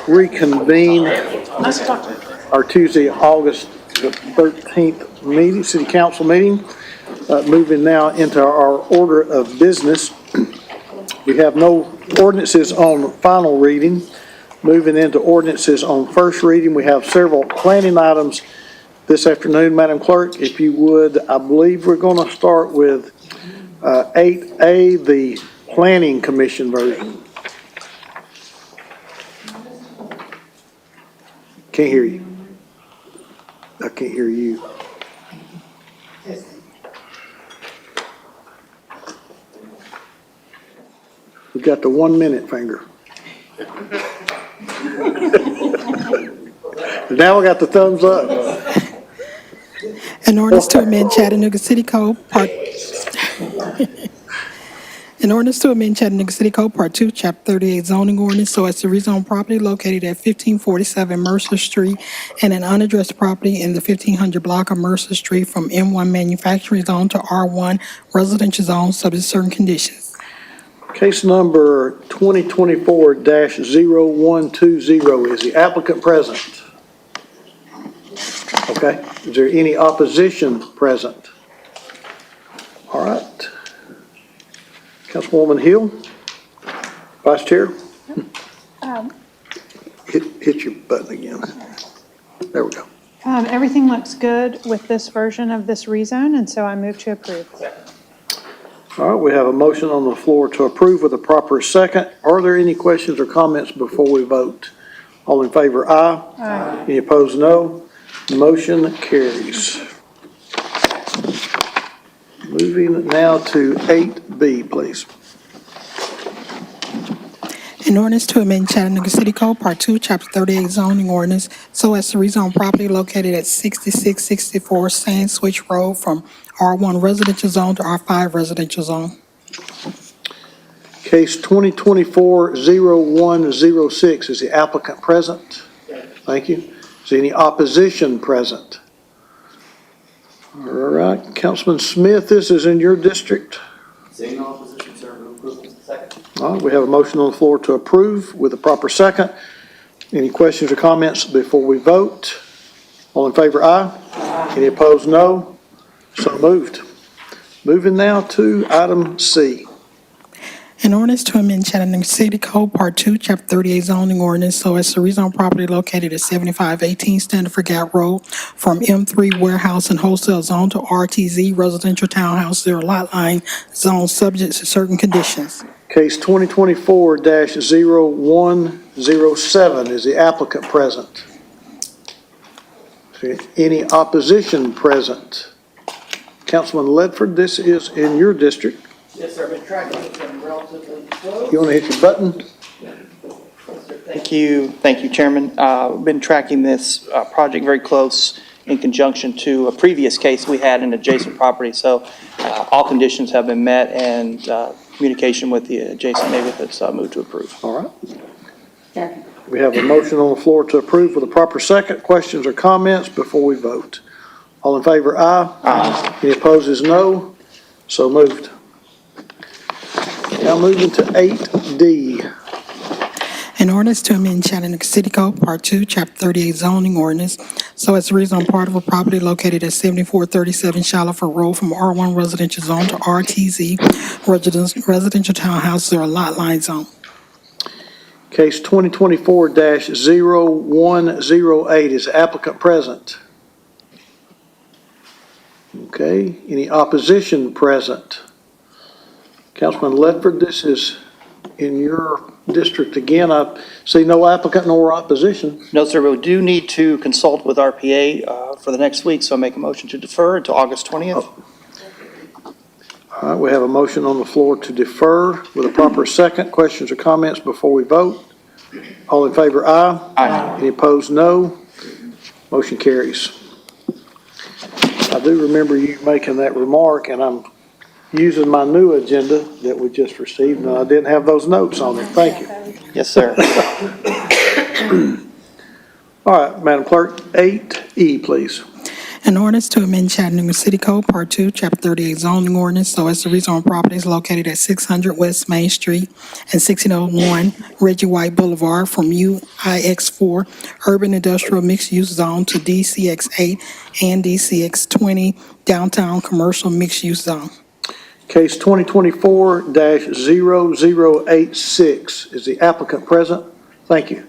reconvene our Tuesday, August the 13th meeting, City Council meeting. Moving now into our order of business. We have no ordinances on final reading. Moving into ordinances on first reading, we have several planning items this afternoon. Madam Clerk, if you would, I believe we're going to start with 8A, the Planning Commission version. Can't hear you. I can't hear you. We got the 1 minute finger. Now we got the thumbs up. An ordinance to amend Chattanooga City Code Part. An ordinance to amend Chattanooga City Code Part 2, Chapter 38 zoning ordinance so as to rezone property located at 1547 Mercer Street and an unaddressed property in the 1500 block of Mercer Street from M1 manufacturing zone to R1 residential zone subject to certain conditions. Case number 2024-0120. Is the applicant present? Okay. Is there any opposition present? All right. Councilwoman Hill, Vice Chair. Hit your button again. There we go. Everything looks good with this version of this rezone, and so I move to approve. All right, we have a motion on the floor to approve with a proper second. Are there any questions or comments before we vote? All in favor, aye. Aye. Any opposed, no. Motion carries. Moving now to 8B, please. An ordinance to amend Chattanooga City Code Part 2, Chapter 38 zoning ordinance so as to rezone property located at 6664 Sand Switch Road from R1 residential zone to R5 residential zone. Case 2024-0106. Is the applicant present? Thank you. Is there any opposition present? All right, Councilman Smith, this is in your district. Seeing no opposition, sir, move approval. Second. All right, we have a motion on the floor to approve with a proper second. Any questions or comments before we vote? All in favor, aye. Aye. Any opposed, no. So moved. Moving now to item C. An ordinance to amend Chattanooga City Code Part 2, Chapter 38 zoning ordinance so as to rezone property located at 7518 Standard Gap Road from M3 warehouse and wholesale zone to RTZ residential townhouse zero lot line zone subject to certain conditions. Case 2024-0107. Is the applicant present? Any opposition present? Councilman Ledford, this is in your district. Yes, sir. Been tracking it from relatively close. You want to hit your button? Thank you, Chairman. Been tracking this project very close in conjunction to a previous case we had in adjacent property. So all conditions have been met, and communication with the adjacent neighborhoods moved to approve. All right. Second. We have a motion on the floor to approve with a proper second. Questions or comments before we vote? All in favor, aye. Aye. Any opposed is no. So moved. Now moving to 8D. An ordinance to amend Chattanooga City Code Part 2, Chapter 38 zoning ordinance so as to rezone part of a property located at 7437 Shaliford Road from R1 residential zone to RTZ residential townhouse zero lot line zone. Case 2024-0108. Is the applicant present? Okay. Any opposition present? Councilman Ledford, this is in your district again. I see no applicant nor opposition. No, sir, but we do need to consult with RPA for the next week, so I make a motion to defer until August 20th. Oh. All right, we have a motion on the floor to defer with a proper second. Questions or comments before we vote? All in favor, aye. Aye. Any opposed, no. Motion carries. I do remember you making that remark, and I'm using my new agenda that we just received, and I didn't have those notes on it. Thank you. Yes, sir. All right, Madam Clerk, 8E, please. An ordinance to amend Chattanooga City Code, Part 2, Chapter 38 zoning ordinance so as to rezone properties located at 600 West Main Street and 1601 Reggie White Boulevard from UIX4 Urban Industrial Mixed Use Zone to DCX8 and DCX20 Downtown Commercial Mixed Use Zone. Case 2024-0086. Is the applicant present? Thank you.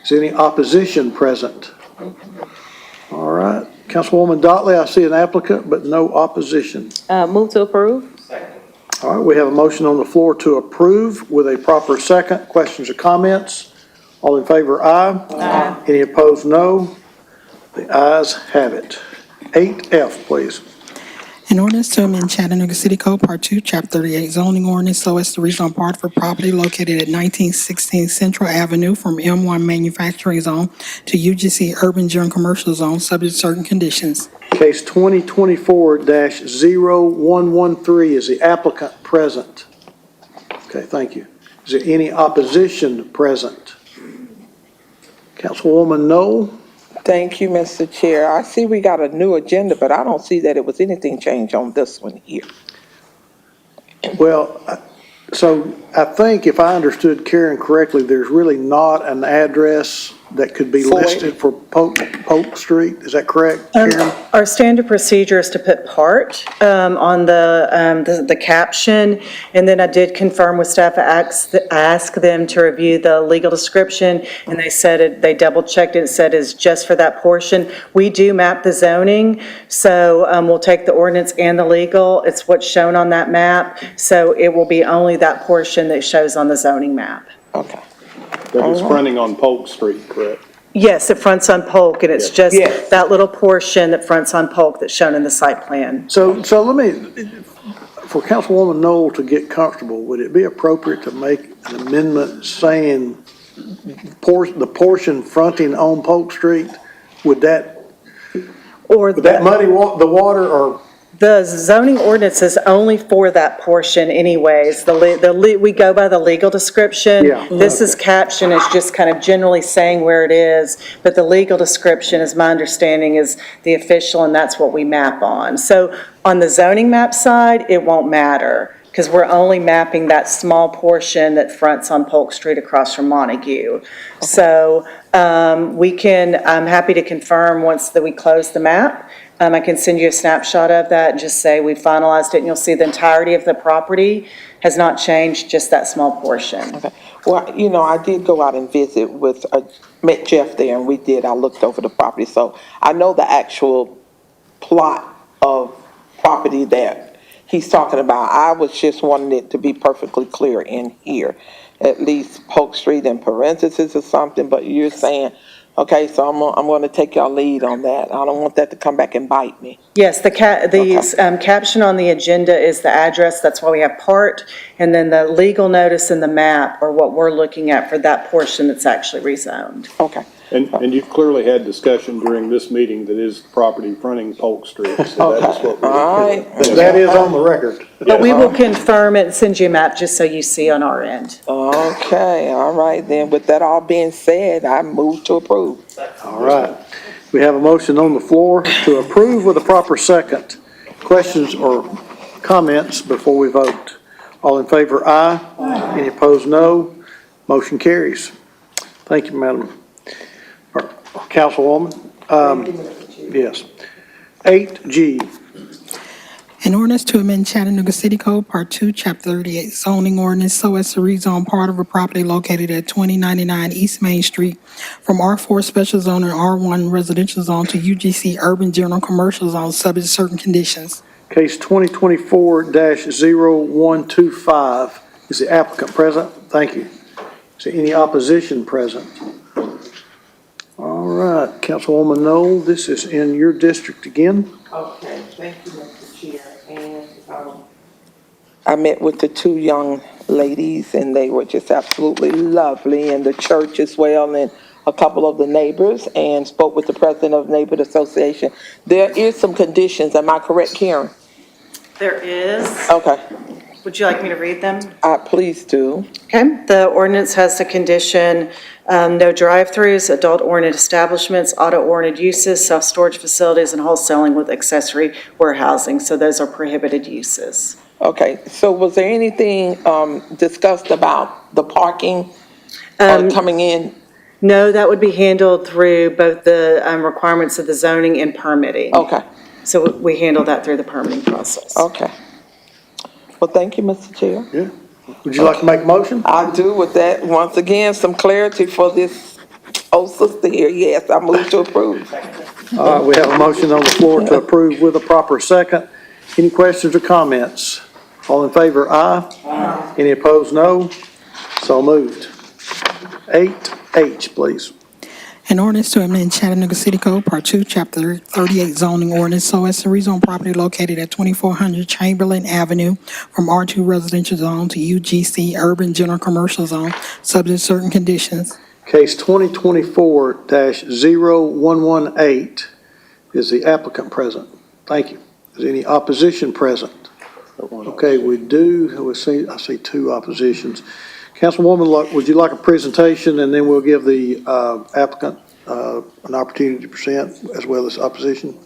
Is any opposition present? All right. Councilwoman Dotley, I see an applicant, but no opposition. Move to approve. All right, we have a motion on the floor to approve with a proper second. Questions or comments? All in favor, aye. Aye. Any opposed, no. The ayes have it. 8F, please. An ordinance to amend Chattanooga City Code, Part 2, Chapter 38 zoning ordinance so as to rezone part for property located at 1916 Central Avenue from M1 Manufacturing Zone to UGC Urban General Commercial Zone, subject to certain conditions. Case 2024-0113. Is the applicant present? Okay, thank you. Is there any opposition present? Councilwoman Knoll? Thank you, Mr. Chair. I see we got a new agenda, but I don't see that it was anything changed on this one here. Well, so I think if I understood Karen correctly, there's really not an address that could be listed for Polk Street. Is that correct, Karen? Our standard procedure is to put part on the caption, and then I did confirm with staff, ask them to review the legal description, and they said they double checked it, said it's just for that portion. We do map the zoning, so we'll take the ordinance and the legal. It's what's shown on that map, so it will be only that portion that shows on the zoning map. Okay. That is fronting on Polk Street, correct? Yes, it fronts on Polk, and it's just Yes. that little portion that fronts on Polk that's shown in the site plan. So let me, for Councilwoman Knoll to get comfortable, would it be appropriate to make an amendment saying the portion fronting on Polk Street? Would that muddy the water, or? The zoning ordinance is only for that portion anyways. We go by the legal description. Yeah. This is caption is just kind of generally saying where it is, but the legal description, as my understanding, is the official, and that's what we map on. So on the zoning map side, it won't matter, because we're only mapping that small portion that fronts on Polk Street across from Montague. Okay. So I'm happy to confirm once that we close the map. I can send you a snapshot of that and just say we finalized it, and you'll see the entirety of the property has not changed, just that small portion. Okay. Well, I did go out and visit met Jeff there, and I looked over the property, so I know the actual plot of property that he's talking about. I was just wanting it to be perfectly clear in here, at least Polk Street in parentheses or something, but you're saying, okay, so I'm going to take y'all lead on that. I don't want that to come back and bite me. Yes, the caption on the agenda is the address. That's why we have part, and then the legal notice and the map are what we're looking at for that portion that's actually rezoned. Okay. And you've clearly had discussion during this meeting that is property fronting Polk Street. So Okay. that is what All right. That is on the record. But we will confirm it and send you a map just so you see on our end. Okay, all right then. With that all being said, I move to approve. All right. We have a motion on the floor to approve with a proper second. Questions or comments before we vote? All in favor, aye. Aye. Any opposed, no. Motion carries. Thank you, Madam Councilwoman. Yes. 8G. An ordinance to amend Chattanooga City Code, Part 2, Chapter 38 zoning ordinance so as to rezone part of a property located at 2099 East Main Street from R4 Special Zone and R1 Residential Zone to UGC Urban General Commercial Zone, subject to certain conditions. Case 2024-0125. Is the applicant present? Thank you. Is there any opposition present? All right, Councilwoman Knoll, this is in your district again. Okay, thank you, Mr. Chair. And I met with the two young ladies, and they were just absolutely lovely, and the church as well, and a couple of the neighbors, and spoke with the president of the Neighborhood Association. There is some conditions, am I correct, Karen? There is. Okay, Would you like me to read them? please do. Okay. The ordinance has a condition No drive-throughs, adult-oriented establishments, auto-oriented uses, self-storage facilities, and wholesaling with accessory warehousing. So those are prohibited uses. Okay, so was there anything discussed about the parking coming in? No, that would be handled through both the requirements of the zoning and permitting. Okay, So we handle that through the permitting process. okay. Well, thank you, Mr. Chair. Yeah. Would you like to make a motion? I do with that, once again, some clarity for this old sister here. Yes, I move to approve. All right, we have a motion on the floor to approve with a proper second. Any questions or comments? All in favor, aye. Aye. Any opposed, no. So moved. 8H, please. An ordinance to amend Chattanooga City Code, Part 2, Chapter 38 zoning ordinance so as to rezone property located at 2400 Chamberlain Avenue from R2 residential zone to UGC urban general commercial zone, subject to certain conditions. Case 2024-0118. Is the applicant present? Thank you. Is any opposition present? Okay, we do. I see two oppositions. Councilwoman, would you like a presentation, and then we'll give the applicant an opportunity to present as well as opposition?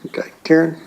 Okay, Karen?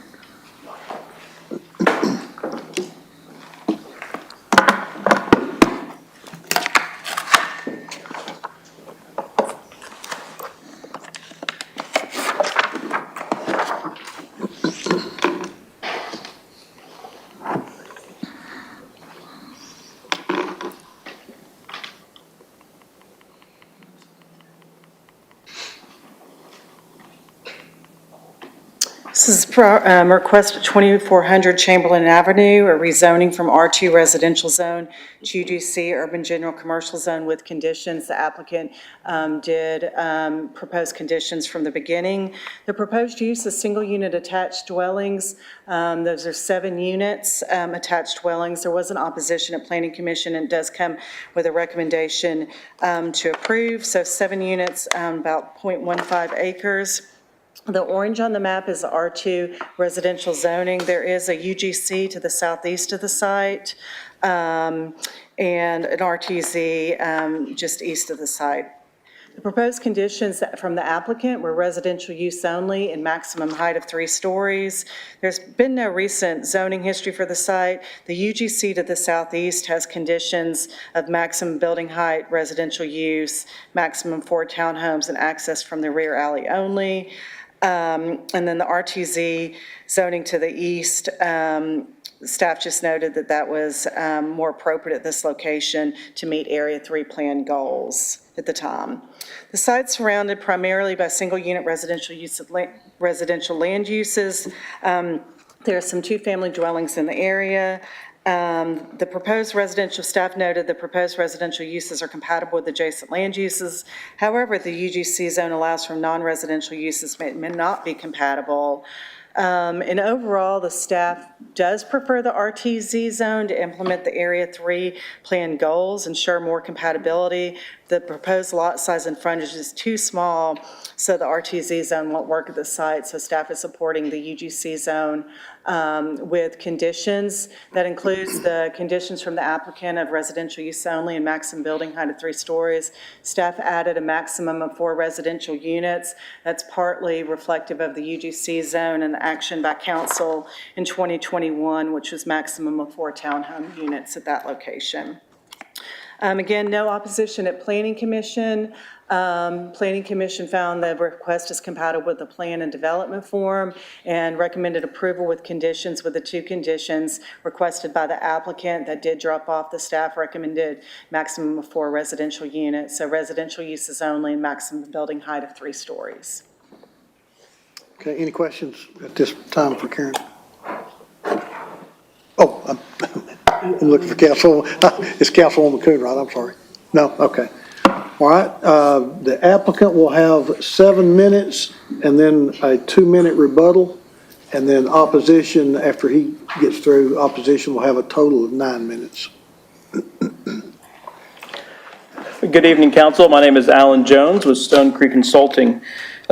This is request at 2400 Chamberlain Avenue, a rezoning from R2 residential zone to UGC urban general commercial zone with conditions. The applicant did propose conditions from the beginning. The proposed use is single-unit attached dwellings. Those are 7 units, attached dwellings. There was an opposition at Planning Commission, and it does come with a recommendation to approve. So 7 units, about 0.15 acres. The orange on the map is R2 residential zoning. There is a UGC to the southeast of the site, and an RTZ just east of the site. The proposed conditions from the applicant were residential use only and maximum height of 3 stories. There's been no recent zoning history for the site. The UGC to the southeast has conditions of maximum building height, residential use, maximum 4 townhomes, and access from the rear alley only. And then the RTZ zoning to the east, staff just noted that that was more appropriate at this location to meet Area 3 plan goals at the time. The site's surrounded primarily by single-unit residential land uses. There are some 2-family dwellings in the area. The proposed residential, staff noted the proposed residential uses are compatible with adjacent land uses. However, the UGC zone allows for non-residential uses may not be compatible. And overall, the staff does prefer the RTZ zone to implement the Area 3 plan goals, ensure more compatibility. The proposed lot size and frontage is too small, so the RTZ zone won't work at the site, so staff is supporting the UGC zone with conditions. That includes the conditions from the applicant of residential use only and maximum building height of 3 stories. Staff added a maximum of 4 residential units. That's partly reflective of the UGC zone and the action by council in 2021, which was maximum of 4 townhome units at that location. Again, no opposition at Planning Commission. Planning Commission found the request is compatible with the plan and development form and recommended approval with conditions, with the 2 conditions requested by the applicant that did drop off. The staff recommended maximum of 4 residential units, so residential uses only, and maximum building height of 3 stories. Okay, any questions at this time for Karen? Oh, I'm looking for it's Councilwoman Coon, right? I'm sorry. No, okay. All right, the applicant will have 7 minutes and then a 2-minute rebuttal, and then opposition, after he gets through, opposition will have a total of 9 minutes. Good evening, council. My name is Alan Jones with Stone Creek Consulting.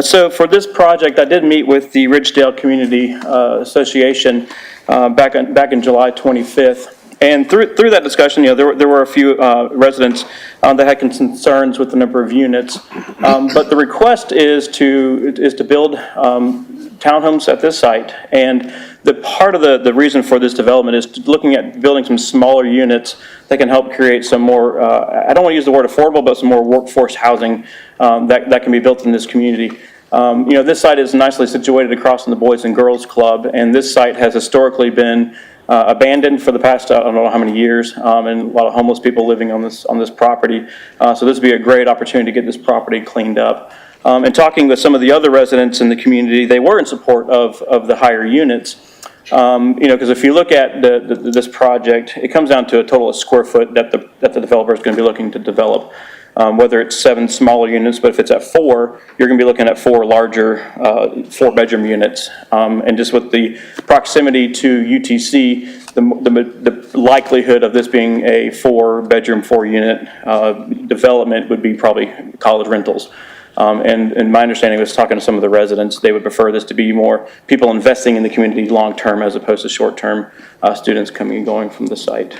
So for this project, I did meet with the Ridgedale Community Association back in July 25th. And through that discussion, there were a few residents that had concerns with the number of units. But the request is to build townhomes at this site. And the part of the reason for this development is looking at building some smaller units that can help create some more, I don't want to use the word affordable, but some more workforce housing that can be built in this community. This site is nicely situated across from the Boys and Girls Club, and this site has historically been abandoned for the past, I don't know how many years, and a lot of homeless people living on this property. So this would be a great opportunity to get this property cleaned up. And talking with some of the other residents in the community, they were in support of the higher units. Because if you look at this project, it comes down to a total of square foot that the developer is going to be looking to develop. Whether it's 7 smaller units, but if it's at 4, you're going to be looking at 4 larger 4-bedroom units. And just with the proximity to UTC, the likelihood of this being a 4-bedroom, 4-unit development would be probably college rentals. And my understanding was talking to some of the residents, they would prefer this to be more people investing in the community long-term as opposed to short-term students coming and going from the site.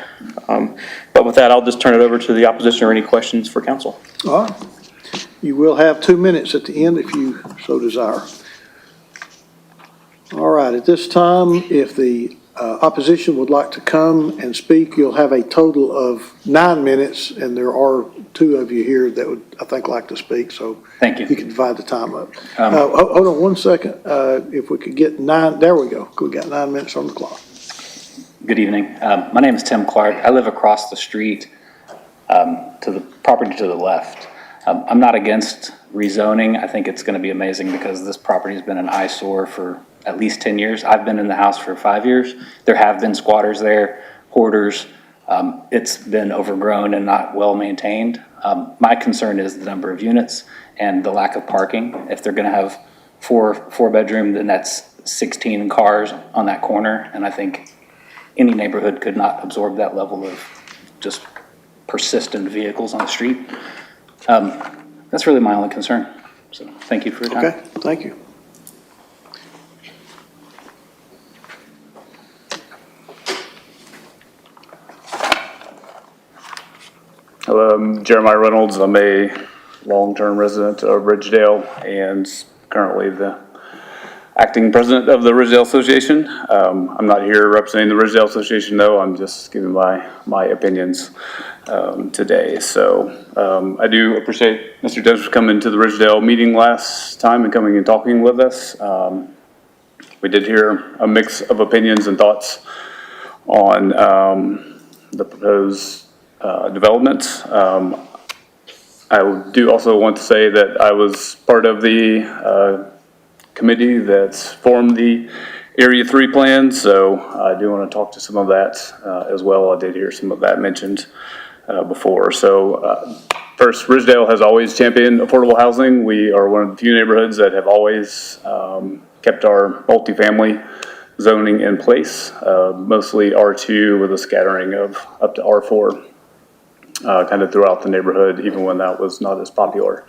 But with that, I'll just turn it over to the opposition or any questions for council. All right. You will have 2 minutes at the end if you so desire. All right, at this time, if the opposition would like to come and speak, you'll have a total of 9 minutes, and there are 2 of you here that would, I think, like to speak, so. Thank you. You can divide the time up. Hold on 1 second. If we could get 9, there we go. We got 9 minutes on the clock. Good evening. My name is Tim Clark. I live across the street to the property to the left. I'm not against rezoning. I think it's going to be amazing because this property has been an eyesore for at least 10 years. I've been in the house for 5 years. There have been squatters there, hoarders. It's been overgrown and not well maintained. My concern is the number of units and the lack of parking. If they're going to have four bedroom, then that's 16 cars on that corner. And I think any neighborhood could not absorb that level of just persistent vehicles on the street. That's really my only concern. So thank you for your time. Okay, thank you. Hello, I'm Jeremiah Reynolds. I'm a long-term resident of Ridgedale and currently the acting president of the Ridgedale Association. I'm not here representing the Ridgedale Association, though. I'm just giving my opinions today. So I do appreciate Mr. Jones coming to the Ridgedale meeting last time and coming and talking with us. We did hear a mix of opinions and thoughts on the proposed developments. I do also want to say that I was part of the committee that's formed the Area 3 plan, so I do want to talk to some of that as well. I did hear some of that mentioned before. So first, Ridgedale has always championed affordable housing. We are one of the few neighborhoods that have always kept our multifamily zoning in place, mostly R2 with a scattering of up to R4. Kind of throughout the neighborhood, even when that was not as popular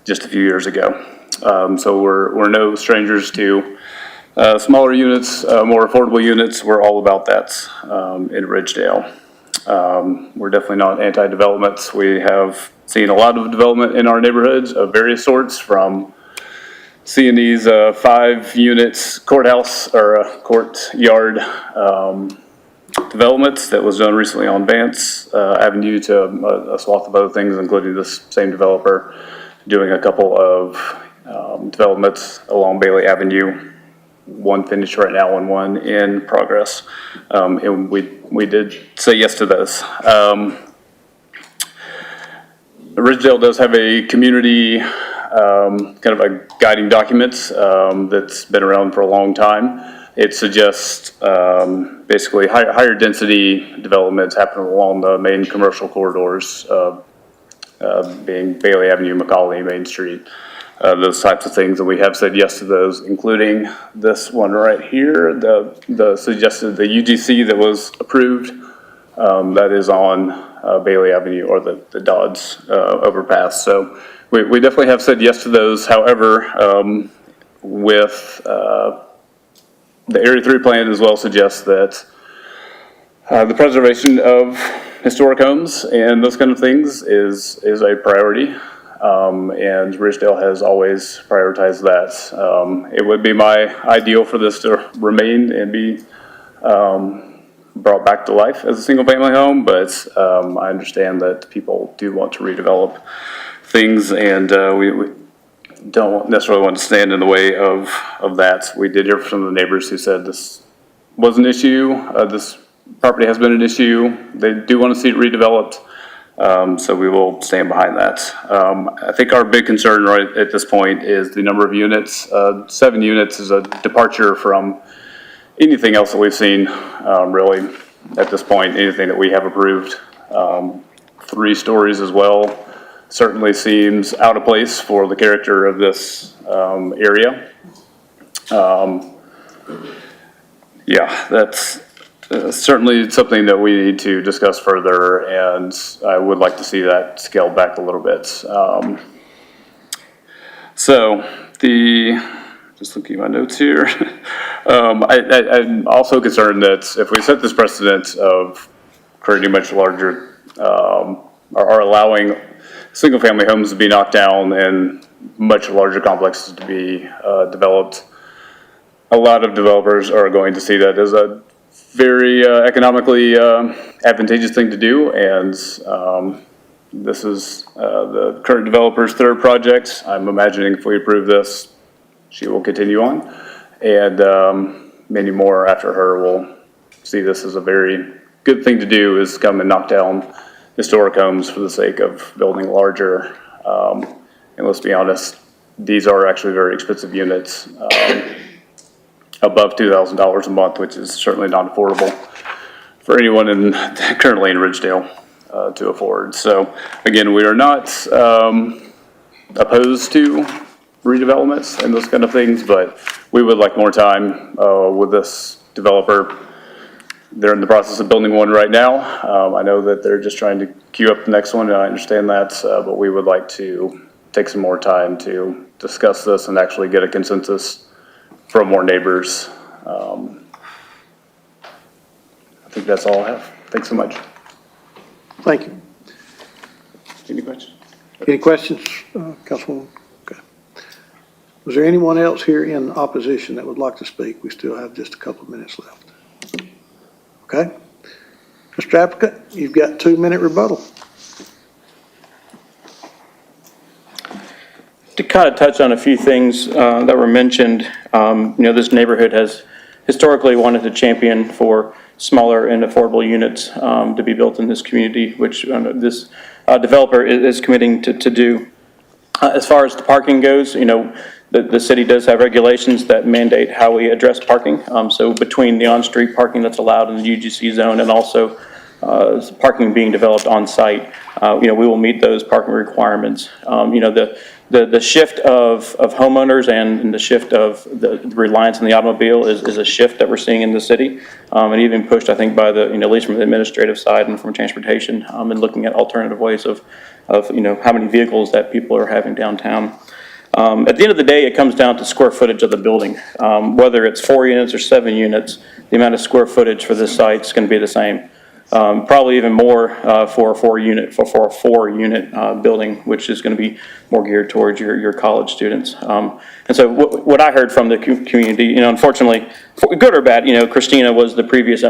just a few years ago. So we're no strangers to smaller units, more affordable units. We're all about that in Ridgedale. We're definitely not anti-developments. We have seen a lot of development in our neighborhoods of various sorts, from seeing these 5 units courthouse or courtyard developments that was done recently on Vance Avenue to a swath of other things, including this same developer doing a couple of developments along Bailey Avenue, one finished right now and one in progress. And we did say yes to those. Ridgedale does have a community kind of a guiding document that's been around for a long time. It suggests basically higher density developments happening along the main commercial corridors, being Bailey Avenue, McCauley, Main Street, those types of things. And we have said yes to those, including this one right here, the suggested, the UGC that was approved, that is on Bailey Avenue, or the Dodds overpass. So we definitely have said yes to those. However, with the Area 3 plan as well suggests that The preservation of historic homes and those kind of things is a priority. And Ridgedale has always prioritized that. It would be my ideal for this to remain and be brought back to life as a single-family home, but I understand that people do want to redevelop things, and we don't necessarily want to stand in the way of that. We did hear from some of the neighbors who said this was an issue. This property has been an issue. They do want to see it redeveloped. So we will stand behind that. I think our big concern right at this point is the number of units. 7 units is a departure from anything else that we've seen, really, at this point, anything that we have approved. 3 stories as well certainly seems out of place for the character of this area. Yeah, that's certainly something that we need to discuss further, and I would like to see that scaled back a little bit. Just looking at my notes here, I'm also concerned that if we set this precedent of creating much larger, or allowing single-family homes to be knocked down and much larger complexes to be developed, a lot of developers are going to see that as a very economically advantageous thing to do, and this is the current developer's 3rd project. I'm imagining if we approve this, she will continue on, and many more after her will see this as a very good thing to do, is come and knock down historic homes for the sake of building larger. And let's be honest, these are actually very expensive units. Above $2,000 a month, which is certainly not affordable for anyone currently in Ridgedale to afford. So again, we are not opposed to redevelopments and those kind of things, but we would like more time with this developer. They're in the process of building one right now. I know that they're just trying to queue up the next one, and I understand that, but we would like to take some more time to discuss this and actually get a consensus from more neighbors. I think that's all I have. Thanks so much. Thank you. Any questions? Any questions, Councilwoman? Okay. Was there anyone else here in opposition that would like to speak? We still have just a couple of minutes left. Okay. Mr. Applicant, you've got 2-minute rebuttal. To kind of touch on a few things that were mentioned, this neighborhood has historically wanted to champion for smaller and affordable units to be built in this community, which this developer is committing to do. As far as the parking goes, the city does have regulations that mandate how we address parking. So between the on-street parking that's allowed in the UGC zone and also parking being developed on site, we will meet those parking requirements. The shift of homeowners and the shift of the reliance on the automobile is a shift that we're seeing in the city, and even pushed, I think, by the, at least from the administrative side and from transportation, and looking at alternative ways of how many vehicles that people are having downtown. At the end of the day, it comes down to square footage of the building. Whether it's 4 units or 7 units, the amount of square footage for this site is going to be the same. Probably even more for a 4-unit building, which is going to be more geared towards your college students. And so what I heard from the community, unfortunately, good or bad, Christina was the previous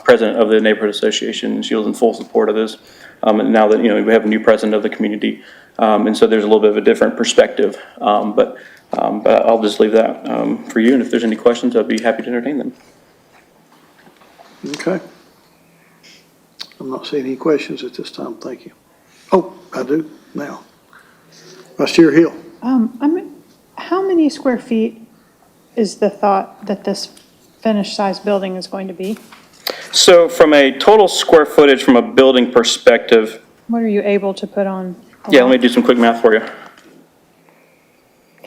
president of the neighborhood association, and she was in full support of this. And now that we have a new president of the community, and so there's a little bit of a different perspective. But I'll just leave that for you, and if there's any questions, I'd be happy to entertain them. Okay. I'm not seeing any questions at this time. Thank you. Oh, I do now. Vice Chair Hill. How many square feet is the thought that this finished size building is going to be? So from a total square footage from a building perspective. What are you able to put on? Yeah, let me do some quick math for you.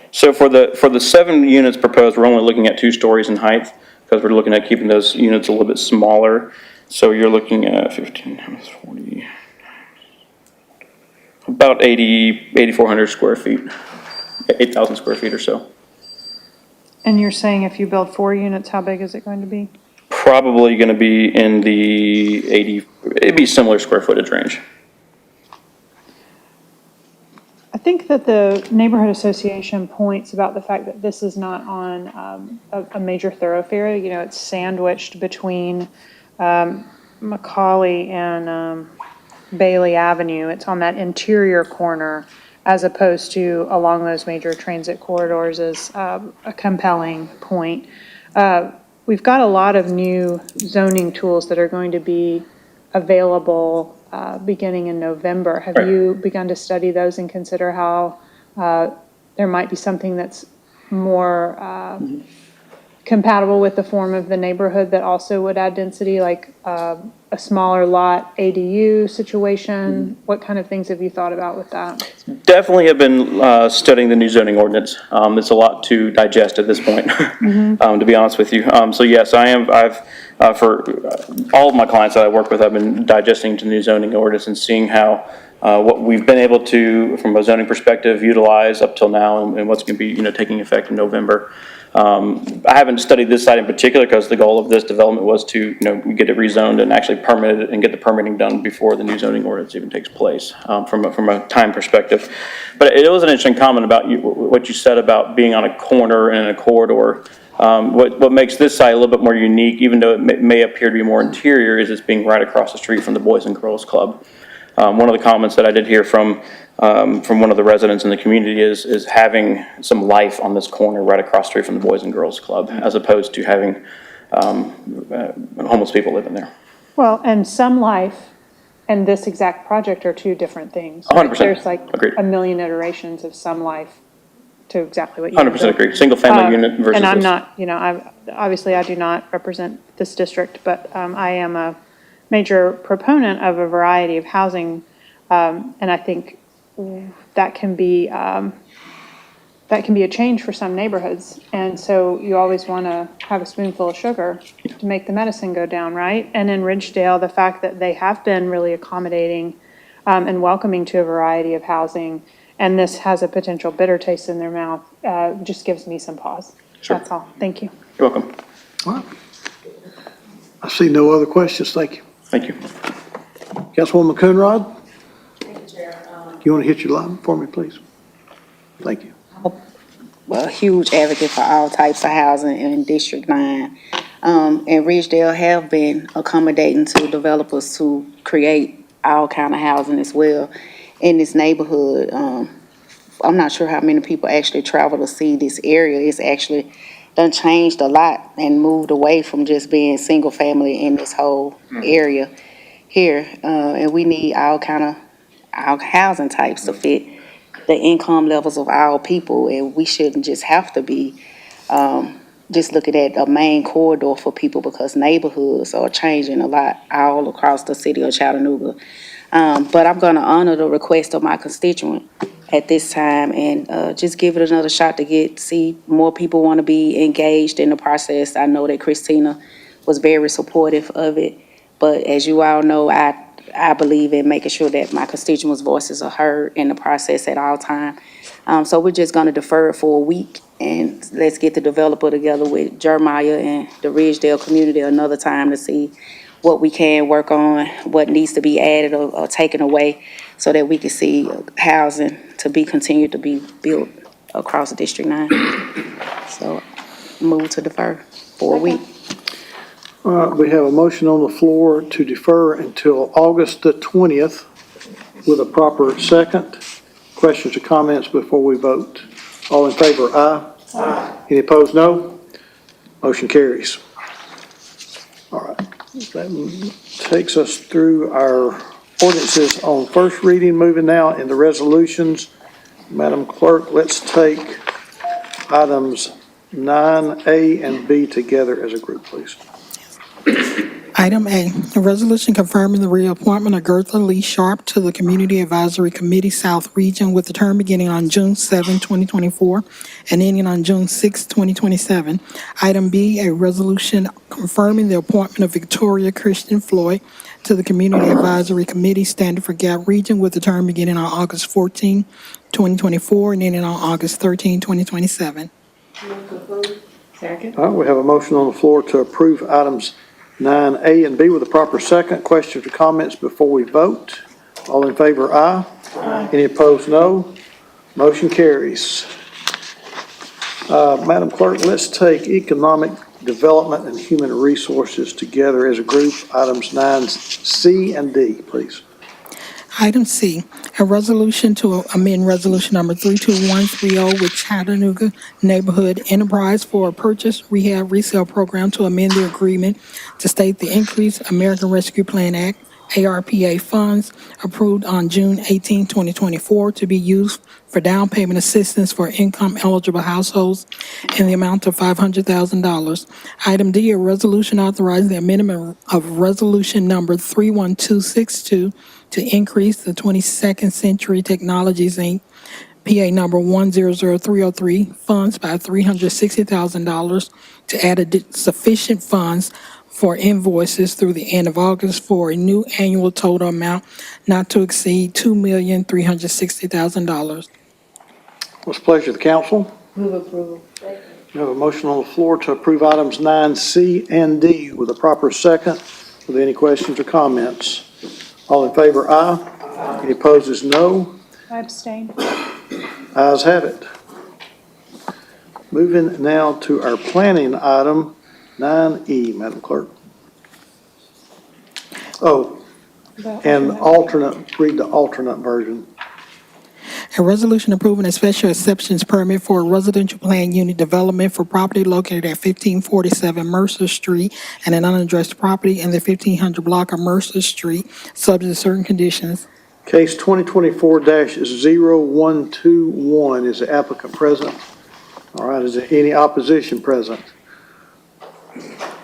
So for the 7 units proposed, we're only looking at 2 stories in height because we're looking at keeping those units a little bit smaller. So you're looking at 15 times 40, about 8,400 square feet, 8,000 square feet or so. And you're saying if you build 4 units, how big is it going to be? probably going to be in the 80, it'd be similar square footage range. I think that the neighborhood association points about the fact that this is not on a major thoroughfare. You know, it's sandwiched between Macaulay and Bailey Avenue. It's on that interior corner as opposed to along those major transit corridors is a compelling point. We've got a lot of new zoning tools that are going to be available beginning in November. Have Right. you begun to study those and consider how there might be something that's more compatible with the form of the neighborhood that also would add density, like a smaller lot ADU situation? What kind of things have you thought about with that? Definitely have been studying the new zoning ordinance. It's a lot to digest at this point, to be honest with you. So yes, for all of my clients that I work with, I've been digesting the new zoning ordinance and seeing how what we've been able to, from a zoning perspective, utilize up till now, and what's going to be, taking effect in November. I haven't studied this site in particular because the goal of this development was to, get it rezoned and actually permit it and get the permitting done before the new zoning ordinance even takes place, from a time perspective. But it was an interesting comment about what you said about being on a corner and in a corridor. What makes this site a little bit more unique, even though it may appear to be more interior, is it's being right across the street from the Boys and Girls Club. One of the comments that I did hear from one of the residents in the community is having some life on this corner right across the street from the Boys and Girls Club, as opposed to having homeless people living there. Well, and Some Life and this exact project are two different things. 100%. There's like Agreed. a million iterations of Some Life to exactly what you 100% agree. Single family unit versus And I'm this. not, obviously I do not represent this district, but I am a major proponent of a variety of housing, and I think that can be a change for some neighborhoods. And so you always want to have a spoonful of sugar to make the medicine go down, right? And in Ridgedale, the fact that they have been really accommodating and welcoming to a variety of housing, and this has a potential bitter taste in their mouth, just gives me some pause. Sure. That's all. Thank you. You're welcome. All right. I see no other questions. Thank you. Thank you. Councilwoman Coonrod? You want to hit your line for me, please? Thank you. A huge advocate for all types of housing in District 9. And Ridgedale have been accommodating to developers to create all kind of housing as well in this neighborhood. I'm not sure how many people actually travel to see this area. It's actually done changed a lot and moved away from just being single family in this whole area here. And we need all housing types to fit the income levels of our people, and we shouldn't just have to be just looking at a main corridor for people, because neighborhoods are changing a lot all across the city of Chattanooga. But I'm going to honor the request of my constituent at this time and just give it another shot to see more people want to be engaged in the process. I know that Christina was very supportive of it, but as you all know, I believe in making sure that my constituents' voices are heard in the process at all time. So we're just going to defer it for a week, and let's get the developer together with Jeremiah and the Ridgedale community another time to see what we can work on, what needs to be added or taken away, so that we can see housing to be continued to be built across District 9. So move to defer for a week. All right, we have a motion on the floor to defer until August the 20th with a proper second. Questions or comments before we vote? All in favor, aye. Aye. Any opposed, no? Motion carries. All right, that takes us through our ordinances on first reading. Moving now into resolutions. Madam Clerk, let's take items 9A and B together as a group, please. Item A, a resolution confirming the reappointment of Gertha Lee Sharp to the Community Advisory Committee South Region with the term beginning on June 7, 2024 and ending on June 6, 2027. Item B, a resolution confirming the appointment of Victoria Christian Floyd to the Community Advisory Committee Standard for Gap Region with the term beginning on August 14, 2024 and ending on August 13, 2027. All right, we have a motion on the floor to approve items 9A and B with a proper second. Questions or comments before we vote? All in favor, aye. Any opposed, no. Motion carries. Madam Clerk, let's take economic development and human resources together as a group. Items 9C and D, please. Item C, a resolution to amend resolution number 32130 with Chattanooga Neighborhood Enterprise for a purchase rehab resale program to amend the agreement to state the increased American Rescue Plan Act, ARPA funds approved on June 18, 2024 to be used for down payment assistance for income eligible households in the amount of $500,000. Item D, a resolution authorizing the amendment of resolution number 31262 to increase the 22nd Century Technologies, Inc., PA number 100303 funds by $360,000 to add sufficient funds for invoices through the end of August for a new annual total amount not to exceed $2,360,000. What's the pleasure of the council? Move approval. We have a motion on the floor to approve items 9C and D with a proper second. With any questions or comments? All in favor, aye. Any opposed is no. I abstain. Ayes have it. Moving now to our planning item 9E, Madam Clerk. Oh, and alternate, read the alternate version. A resolution approving a special exceptions permit for a residential plan unit development for property located at 1547 Mercer Street and an unaddressed property in the 1500 block of Mercer Street, subject to certain conditions. Case 2024-0121, is the applicant present? All right, is there any opposition present?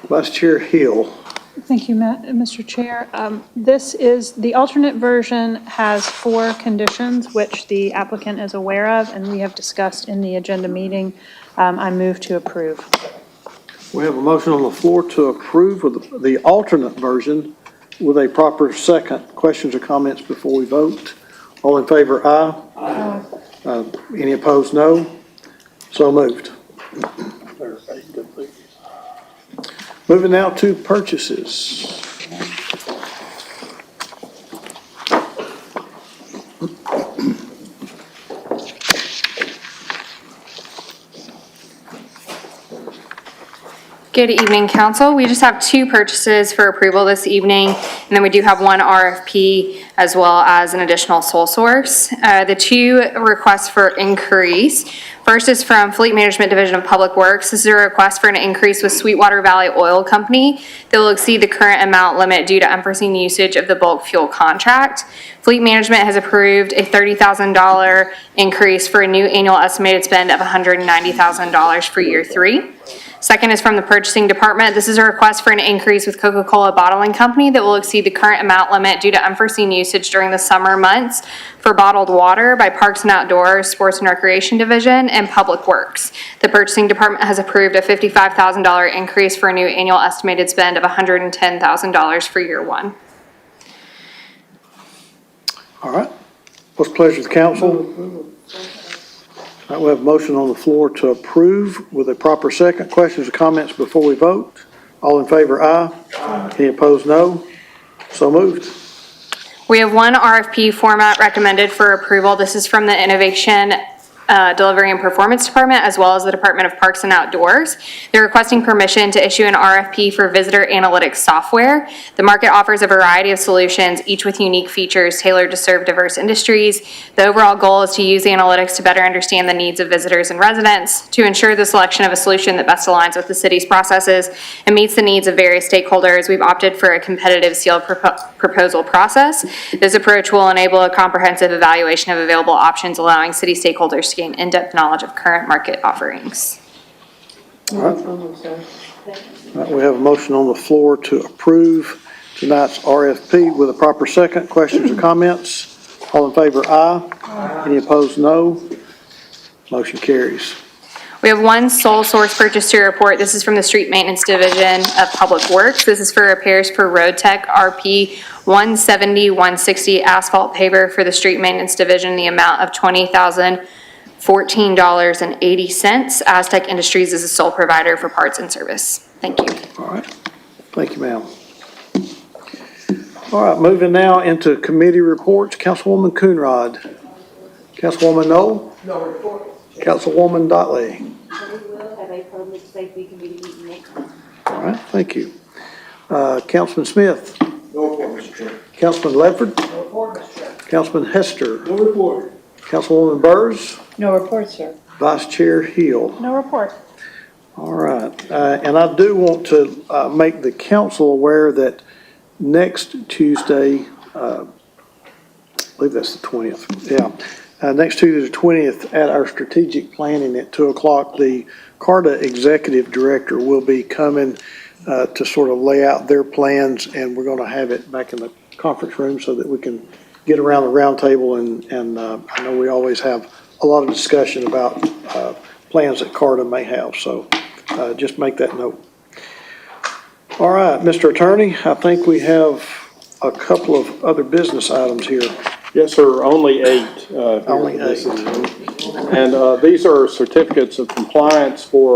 Vice Chair Hill. Thank you, Mr. Chair. This is, the alternate version has 4 conditions which the applicant is aware of and we have discussed in the agenda meeting. I move to approve. We have a motion on the floor to approve with the alternate version with a proper second. Questions or comments before we vote? All in favor, aye. Any opposed, no. So moved. Moving now to purchases. Good evening, council. We just have 2 purchases for approval this evening, and then we do have 1 RFP as well as an additional sole source. The 2 requests for increase. First is from Fleet Management Division of Public Works. This is a request for an increase with Sweetwater Valley Oil Company that will exceed the current amount limit due to unforeseen usage of the bulk fuel contract. Fleet Management has approved a $30,000 increase for a new annual estimated spend of $190,000 for year 3. Second is from the Purchasing Department. This is a request for an increase with Coca-Cola Bottling Company that will exceed the current amount limit due to unforeseen usage during the summer months for bottled water by Parks and Outdoors, Sports and Recreation Division, and Public Works. The Purchasing Department has approved a $55,000 increase for a new annual estimated spend of $110,000 for year 1. All right. What's the pleasure of the council? All right, we have a motion on the floor to approve with a proper second. Questions or comments before we vote? All in favor, aye. Any opposed, no. So moved. We have 1 RFP format recommended for approval. This is from the Innovation Delivery and Performance Department, as well as the Department of Parks and Outdoors. They're requesting permission to issue an RFP for visitor analytics software. The market offers a variety of solutions, each with unique features tailored to serve diverse industries. The overall goal is to use the analytics to better understand the needs of visitors and residents, to ensure the selection of a solution that best aligns with the city's processes and meets the needs of various stakeholders. We've opted for a competitive sealed proposal process. This approach will enable a comprehensive evaluation of available options, allowing city stakeholders to gain in-depth knowledge of current market offerings. All right. We have a motion on the floor to approve tonight's RFP with a proper second. Questions or comments? All in favor, aye. Any opposed, no. Motion carries. We have 1 sole source purchase to report. This is from the Street Maintenance Division of Public Works. This is for repairs for Road Tech RP 170-160 asphalt paver for the Street Maintenance Division, the amount of $20,014.80. Aztec Industries is a sole provider for parts and service. Thank you. All right. Thank you, ma'am. All right, moving now into committee reports. Councilwoman Coonrod. Councilwoman Knoll. No report. Councilwoman Dotley. We will have a public safety committee meeting next month. All right, thank you. Councilman Smith. No report, Mr. Chairman. Councilman Ledford. No report, Mr. Chairman. Councilman Hester. No report. Councilwoman Burrs. No report, sir. Vice Chair Hill. No report. All right, and I do want to make the council aware that next Tuesday, I believe that's the 20th, yeah. Next Tuesday, the 20th, at our strategic planning at 2 o'clock, the CARTA Executive Director will be coming to sort of lay out their plans, and we're going to have it back in the conference room so that we can get around the round table, and I know we always have a lot of discussion about plans that CARTA may have, so just make that note. All right, Mr. Attorney, I think we have a couple of other business items here. Yes, sir, only 8. Only 8. And these are certificates of compliance for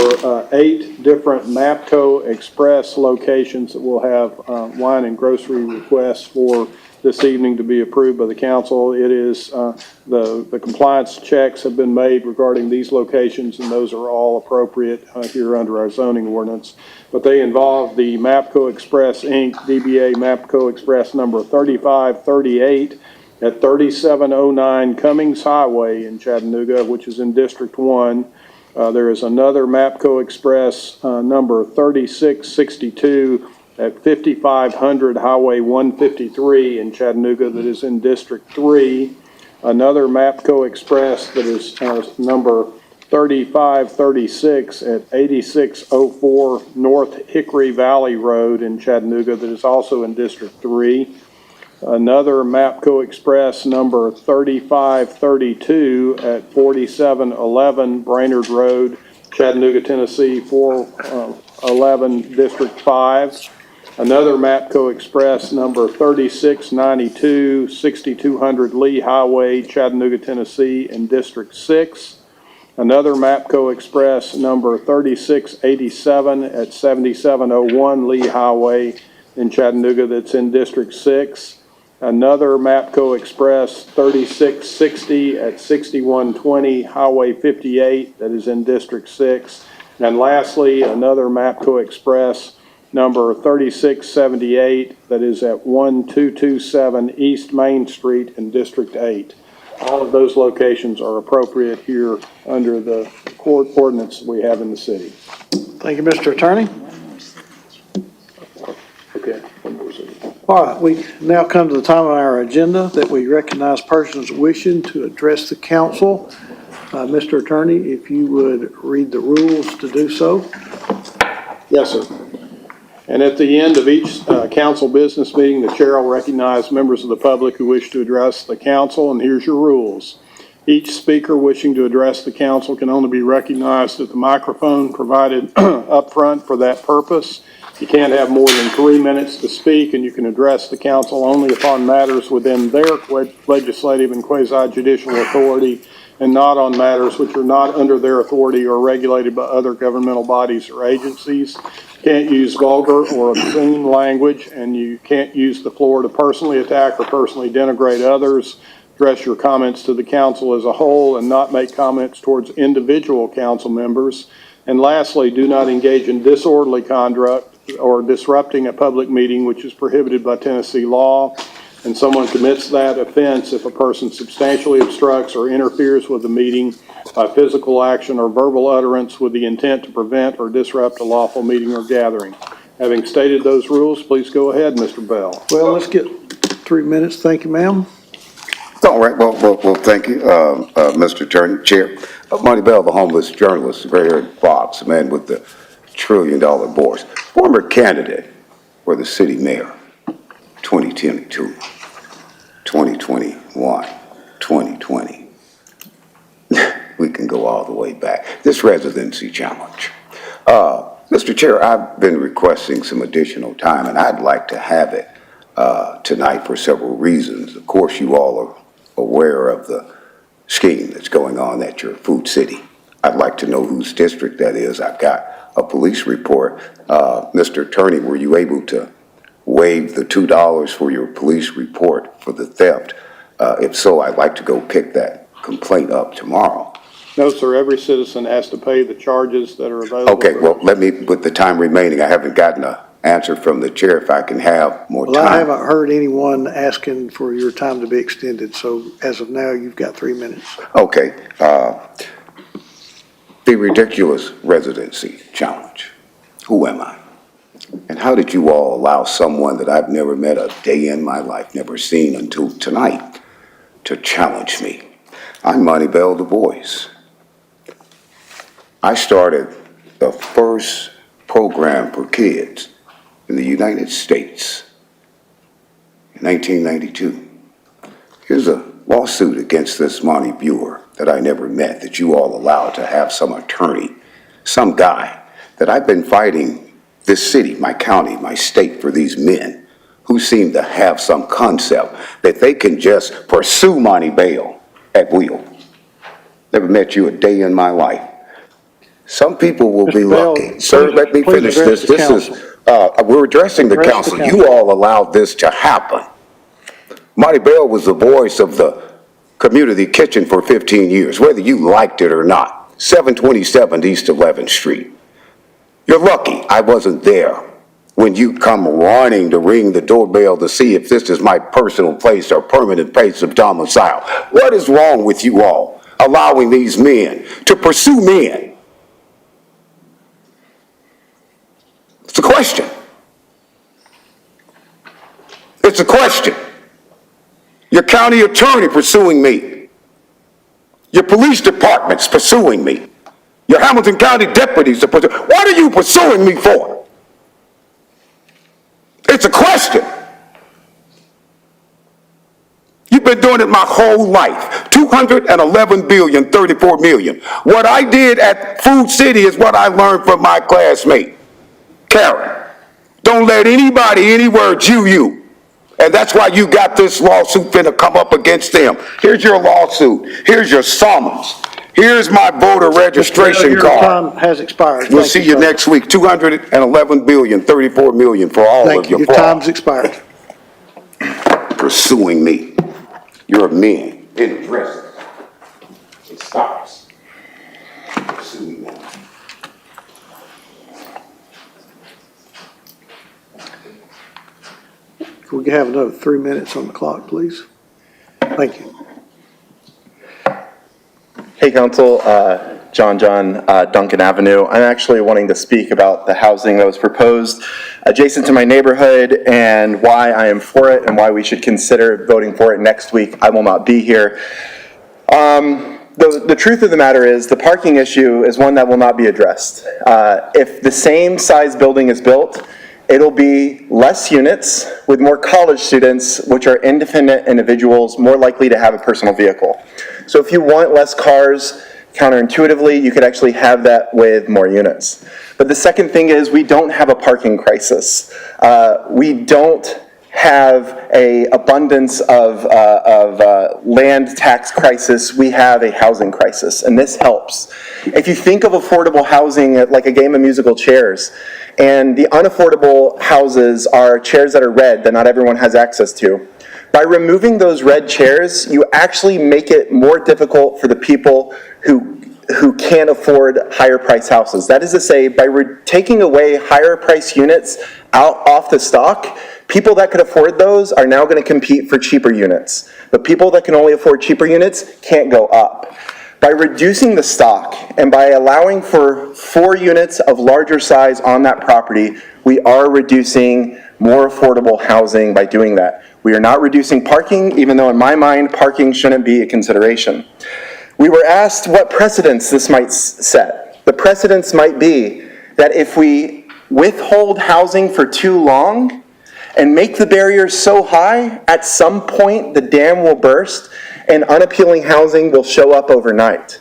8 different MAPCO Express locations that will have wine and grocery requests for this evening to be approved by the council. It is, the compliance checks have been made regarding these locations, and those are all appropriate here under our zoning ordinance. But they involve the MAPCO Express Inc., DBA MAPCO Express number 3538 at 3709 Cummings Highway in Chattanooga, which is in District 1. There is another MAPCO Express number 3662 at 5500 Highway 153 in Chattanooga that is in District 3. Another MAPCO Express that is number 3536 at 8604 North Hickory Valley Road in Chattanooga that is also in District 3. Another MAPCO Express number 3532 at 4711 Brainerd Road, Chattanooga, Tennessee, 411 District 5. Another MAPCO Express number 3692, 6200 Lee Highway, Chattanooga, Tennessee, in District 6. Another MAPCO Express number 3687 at 7701 Lee Highway in Chattanooga, that's in District 6. Another MAPCO Express 3660 at 6120 Highway 58, that is in District 6. And lastly, another MAPCO Express number 3678 that is at 1227 East Main Street in District 8. All of those locations are appropriate here under the court ordinance we have in the city. Thank you, Mr. Attorney. Okay, one more city. All right, we now come to the time on our agenda that we recognize persons wishing to address the council. Mr. Attorney, if you would read the rules to do so. Yes, sir. And at the end of each council business meeting, the chair will recognize members of the public who wish to address the council, and here's your rules. Each speaker wishing to address the council can only be recognized at the microphone provided up front for that purpose. You can't have more than 3 minutes to speak, and you can address the council only upon matters within their legislative and quasi-judicial authority, and not on matters which are not under their authority or regulated by other governmental bodies or agencies. You can't use vulgar or obscene language, and you can't use the floor to personally attack or personally denigrate others. Address your comments to the council as a whole and not make comments towards individual council members. And lastly, do not engage in disorderly conduct or disrupting a public meeting, which is prohibited by Tennessee law. And someone commits that offense if a person substantially obstructs or interferes with the meeting by physical action or verbal utterance with the intent to prevent or disrupt a lawful meeting or gathering. Having stated those rules, please go ahead, Mr. Bell. Well, let's get 3 minutes. Thank you, ma'am. All right, well, thank you, Mr. Attorney, Chair. Monty Bell, the homeless journalist, right here in Fox, the man with the $1 trillion boards, former candidate for the city mayor, 2022, 2021, 2020. We can go all the way back. This residency challenge. Mr. Chair, I've been requesting some additional time, and I'd like to have it tonight for several reasons. Of course, you all are aware of the scheme that's going on at your food city I'd like to know whose district that is. I've got a police report. Mr. Attorney, were you able to waive the $2 for your police report for the theft? If so, I'd like to go pick that complaint up tomorrow. No, sir, every citizen has to pay the charges that are available. Okay, well, let me, with the time remaining, I haven't gotten an answer from the chair if I can have more time. Well, I haven't heard anyone asking for your time to be extended, so as of now, you've got 3 minutes. Okay, the ridiculous residency challenge. Who am I? And how did you all allow someone that I've never met a day in my life, never seen until tonight, to challenge me? I'm Monty Bell Du Bois. I started the first program for kids in the United States in 1992. Here's a lawsuit against this Monty Buer that I never met, that you all allowed to have some attorney, some guy, that I've been fighting this city, my county, my state for these men who seem to have some concept that they can just pursue Monty Bell at will. Never met you a day in my life. Some people will be Mr. Bell, lucky. Sir, let me please finish address this. the This is, council. we're addressing the Address the council. council. You all allowed this to happen. Monty Bell was the voice of the community kitchen for 15 years, whether you liked it or not. 727 East 11th Street. You're lucky I wasn't there when you come running to ring the doorbell to see if this is my personal place or permanent place of domicile. What is wrong with you all allowing these men to pursue men? It's a question. It's a question. Your county attorney pursuing me. Your police department's pursuing me. Your Hamilton County deputies are pursuing. What are you pursuing me for? It's a question. You've been doing it my whole life. 211 billion, 34 million. What I did at Food City is what I learned from my classmate, Karen. Don't let anybody, anywhere, you. And that's why you got this lawsuit finna come up against them. Here's your lawsuit. Here's your summons. Here's my voter registration Your card. time has expired. We'll Thank see you sir. next week. 211 billion, 34 million for all Thank of you. your Your fraud. time's expired. Pursuing me. You're a man in a dress. It stops. Pursuing me. If we could have another 3 minutes on the clock, please. Thank you. Hey, Council, John, Duncan Avenue. I'm actually wanting to speak about the housing that was proposed adjacent to my neighborhood and why I am for it and why we should consider voting for it next week. I will not be here. The truth of the matter is the parking issue is one that will not be addressed. If the same size building is built, it'll be less units with more college students, which are independent individuals, more likely to have a personal vehicle. So if you want less cars, counterintuitively, you could actually have that with more units. But the second thing is we don't have a parking crisis. We don't have an abundance of land tax crisis. We have a housing crisis, and this helps. If you think of affordable housing like a game of musical chairs, and the unaffordable houses are chairs that are red that not everyone has access to. By removing those red chairs, you actually make it more difficult for the people who can't afford higher price houses. That is to say, by taking away higher price units off the stock, people that could afford those are now going to compete for cheaper units. But people that can only afford cheaper units can't go up. By reducing the stock and by allowing for 4 units of larger size on that property, we are reducing more affordable housing by doing that. We are not reducing parking, even though in my mind, parking shouldn't be a consideration. We were asked what precedents this might set. The precedents might be that if we withhold housing for too long and make the barriers so high, at some point the dam will burst and unappealing housing will show up overnight.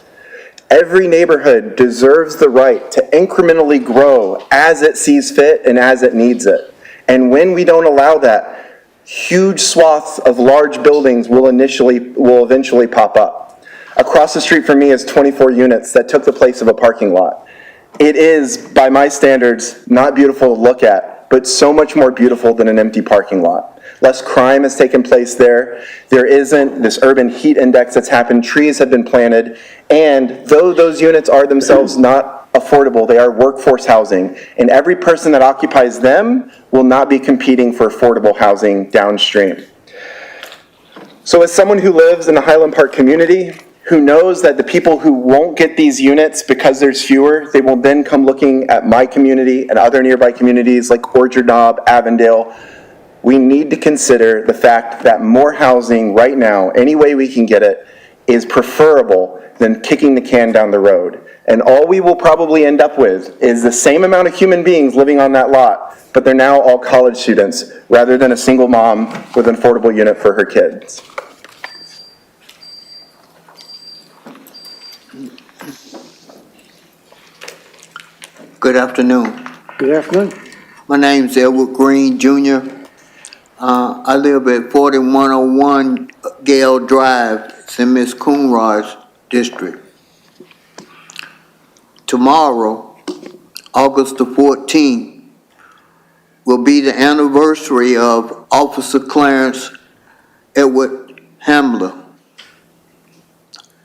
Every neighborhood deserves the right to incrementally grow as it sees fit and as it needs it. And when we don't allow that, huge swaths of large buildings will eventually pop up. Across the street from me is 24 units that took the place of a parking lot. It is, by my standards, not beautiful to look at, but so much more beautiful than an empty parking lot. Less crime has taken place there. There isn't this urban heat index that's happened. Trees have been planted. And though those units are themselves not affordable, they are workforce housing. And every person that occupies them will not be competing for affordable housing downstream. So as someone who lives in the Highland Park community, who knows that the people who won't get these units because there's fewer, they will then come looking at my community and other nearby communities like Orchard Knob, Avondale. We need to consider the fact that more housing right now, any way we can get it, is preferable than kicking the can down the road. And all we will probably end up with is the same amount of human beings living on that lot, but they're now all college students rather than a single mom with an affordable unit for her kids. Good afternoon. Good afternoon. My name's Edward Green, Jr. I live at 4101 Gale Drive. It's in Miss Coonrod's district. Tomorrow, August the 14th, will be the anniversary of Officer Clarence Edward Hamler,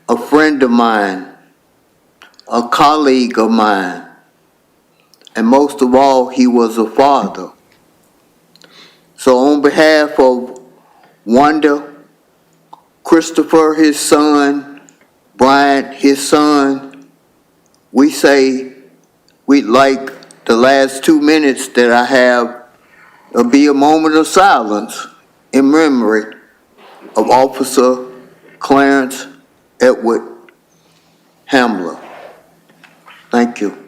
a friend of mine, a colleague of mine, and most of all, he was a father. So on behalf of Wanda, Christopher, his son, Bryant, his son, we say we'd like the last 2 minutes that I have be a moment of silence in memory of Officer Clarence Edward Hamler. Thank you.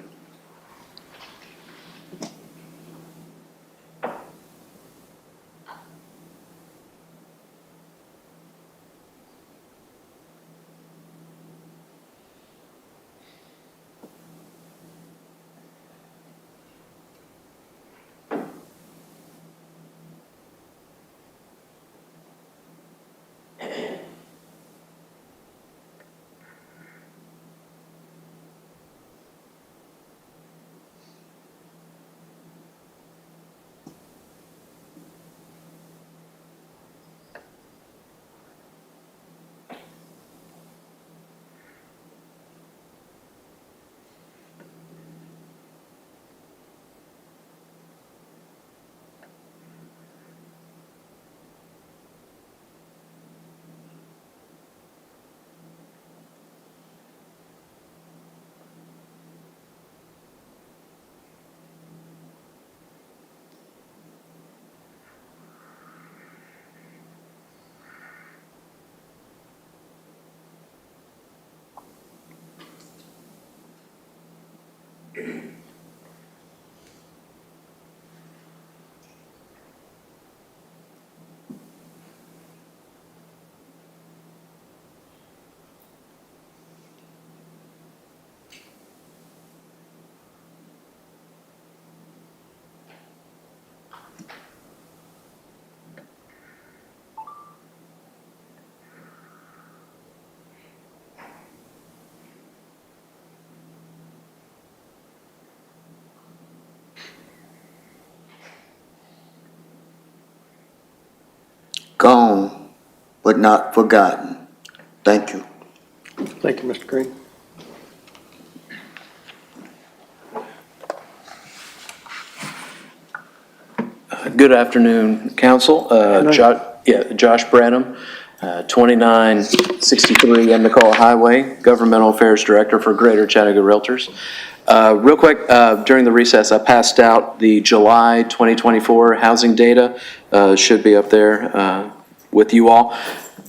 Gone, but not forgotten. Thank you. Thank you, Mr. Green. Good afternoon, Council. Josh Branham, 2963 Emnicall Highway, Governmental Affairs Director for Greater Chattanooga Realtors. Real quick, during the recess, I passed out the July 2024 housing data. Should be up there with you all.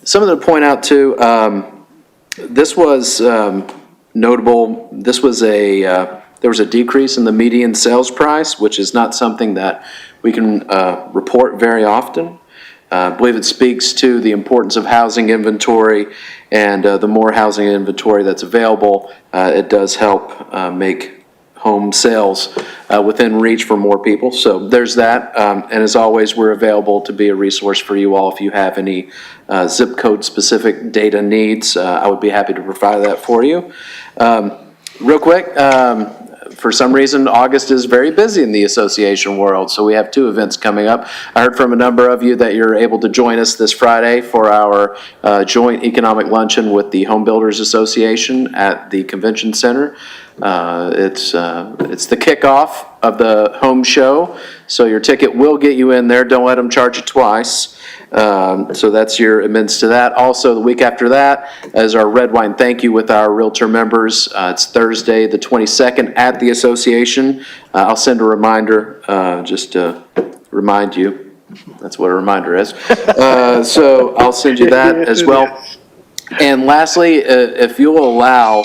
Something to point out too, this was notable. This was there was a decrease in the median sales price, which is not something that we can report very often. I believe it speaks to the importance of housing inventory, and the more housing inventory that's available, it does help make home sales within reach for more people. So there's that. And as always, we're available to be a resource for you all if you have any zip code specific data needs. I would be happy to provide that for you. Real quick, for some reason, August is very busy in the association world, so we have 2 events coming up. I heard from a number of you that you're able to join us this Friday for our joint economic luncheon with the Home Builders Association at the Convention Center. It's the kickoff of the home show, so your ticket will get you in there. Don't let them charge you twice. So that's your amends to that. Also, the week after that is our red wine thank you with our Realtor members. It's Thursday, the 22nd at the association. I'll send a reminder just to remind you. That's what a reminder is. So I'll send you that as well. And lastly, if you'll allow,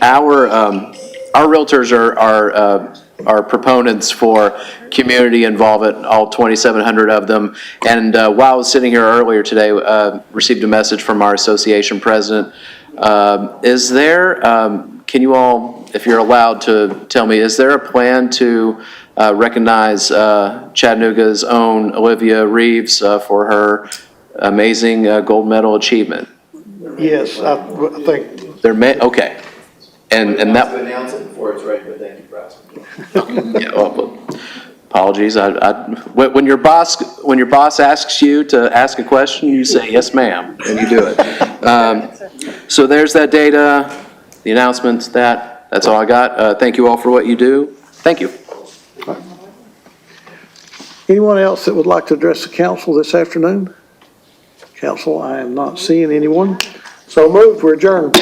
our realtors are proponents for community involvement, all 2,700 of them. And while I was sitting here earlier today, received a message from our association president. Is there, can you all, if you're allowed to tell me, is there a plan to recognize Chattanooga's own Olivia Reeves for her amazing gold medal achievement? Yes, I think. There may, okay. And that. To announce it before it's ready, but thank you for asking. Yeah, well, apologies. When your boss asks you to ask a question, you say, yes, ma'am, and you do it. So there's that data, the announcements, that's all I got. Thank you all for what you do. Thank you. Anyone else that would like to address the council this afternoon? Council, I am not seeing anyone. So moved, we're adjourned.